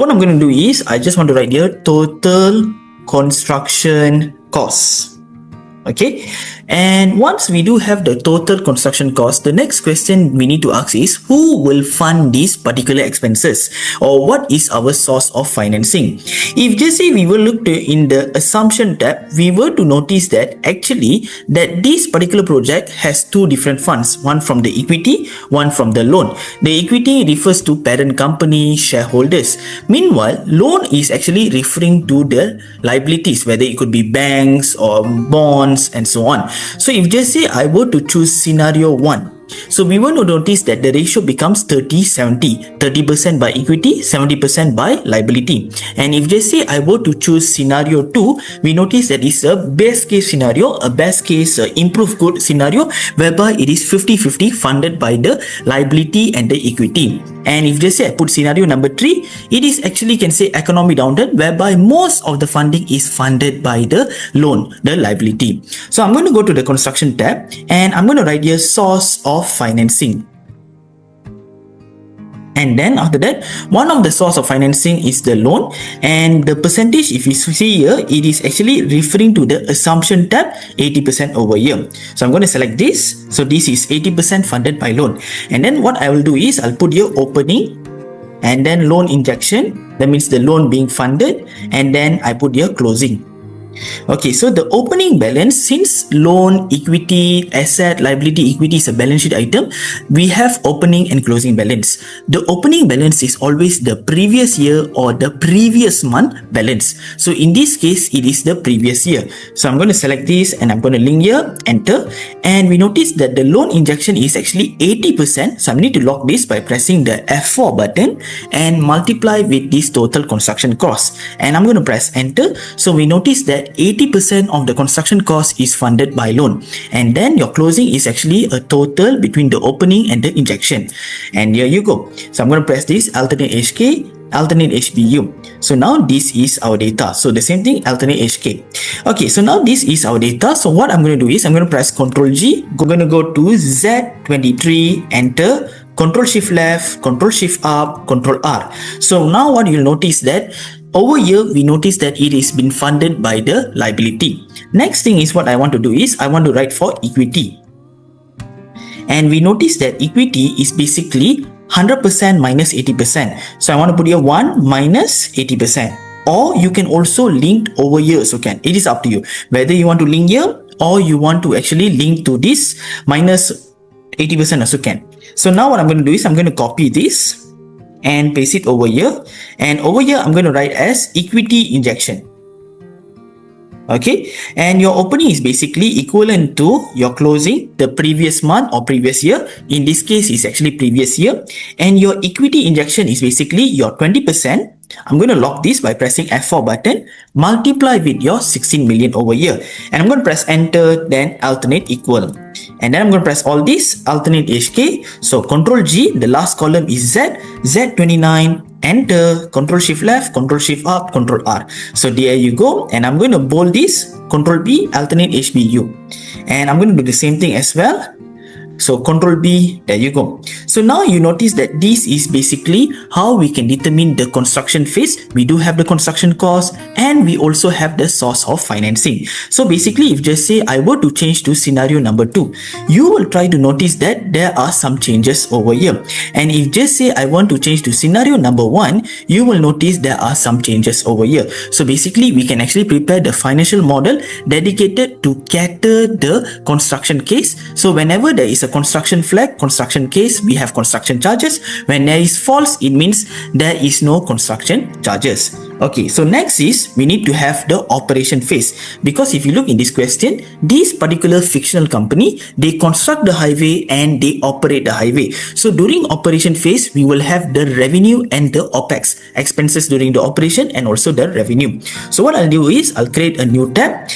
what I'm going to do is I just want to write here total construction costs. Okay, and once we do have the total construction cost, the next question we need to ask is who will fund these particular expenses, or what is our source of financing. If just say we will look in the assumption tab, we were to notice that actually that this particular project has two different funds, one from the equity, one from the loan. The equity refers to parent company shareholders, meanwhile loan is actually referring to the liabilities, whether it could be banks or bonds and so on. So if just say I were to choose scenario 1, so we want to notice that the ratio becomes 30-70, 30% by equity, 70% by liability. And if just say I were to choose scenario 2, we notice that it's a best case scenario, a best case improved good scenario, whereby it is 50-50 funded by the liability and the equity. And if just say I put scenario number 3, it is actually can say economy downturn, whereby most of the funding is funded by the loan, the liability. So I'm going to go to the construction tab and I'm going to write here source of financing. And then after that, one of the source of financing is the loan, and the percentage, if you see here, it is actually referring to the assumption tab, 80% over here. So I'm going to select this. So this is 80% funded by loan. And then what I will do is I'll put here opening and then loan injection. That means the loan being funded, and then I put here closing. Okay, so the opening balance, since loan, equity, asset, liability, equity is a balance sheet item, we have opening and closing balance. The opening balance is always the previous year or the previous month balance. So in this case, it is the previous year. So I'm going to select this and I'm going to link here, enter. And we notice that the loan injection is actually 80%. So I need to lock this by pressing the F4 button and multiply with this total construction cost. And I'm going to press enter. So we notice that 80% of the construction cost is funded by loan, and then your closing is actually a total between the opening and the injection. And here you go. So I'm going to press this alternate HK, alternate HBU. So now this is our data. So the same thing, alternate HK. Okay, so now this is our data. So what I'm going to do is I'm going to press Ctrl G. We're going to go to Z23, enter. Ctrl Shift left, Ctrl Shift up, Ctrl R. So now what you'll notice that over here, we notice that it is been funded by the liability. Next thing is what I want to do is I want to write for equity. And we notice that equity is basically 100% minus 80%. So I want to put here 1 minus 80%. Or you can also link over here. So it is up to you. Whether you want to link here or you want to actually link to this minus 80% also can. So now what I'm going to do is I'm going to copy this and paste it over here, and over here I'm going to write as equity injection. Okay, and your opening is basically equivalent to your closing the previous month or previous year. In this case it's actually previous year, and your equity injection is basically your 20%. I'm going to lock this by pressing F4 button, multiply with your 16 million over here, and I'm going to press enter, then alternate equal, and then I'm going to press all this, alternate HK. So Ctrl G, the last column is Z, Z29, enter, Ctrl Shift left, Ctrl Shift up, Ctrl R. So there you go, and I'm going to bold this, Ctrl B, alternate HBU, and I'm going to do the same thing as well. So Ctrl B, there you go. So now you notice that this is basically how we can determine the construction phase. We do have the construction cost and we also have the source of financing. So basically, if just say I were to change to scenario number 2, you will try to notice that there are some changes over here. And if just say I want to change to scenario number 1, you will notice there are some changes over here. So basically, we can actually prepare the financial model dedicated to cater the construction case. So whenever there is a construction flag, construction case, we have construction charges. When there is false, it means there is no construction charges. Okay, so next is we need to have the operation phase, because if you look in this question, this particular fictional company, they construct the highway and they operate the highway. So during operation phase, we will have the revenue and the OPEX, expenses during the operation and also the revenue. So what I'll do is I'll create a new tab.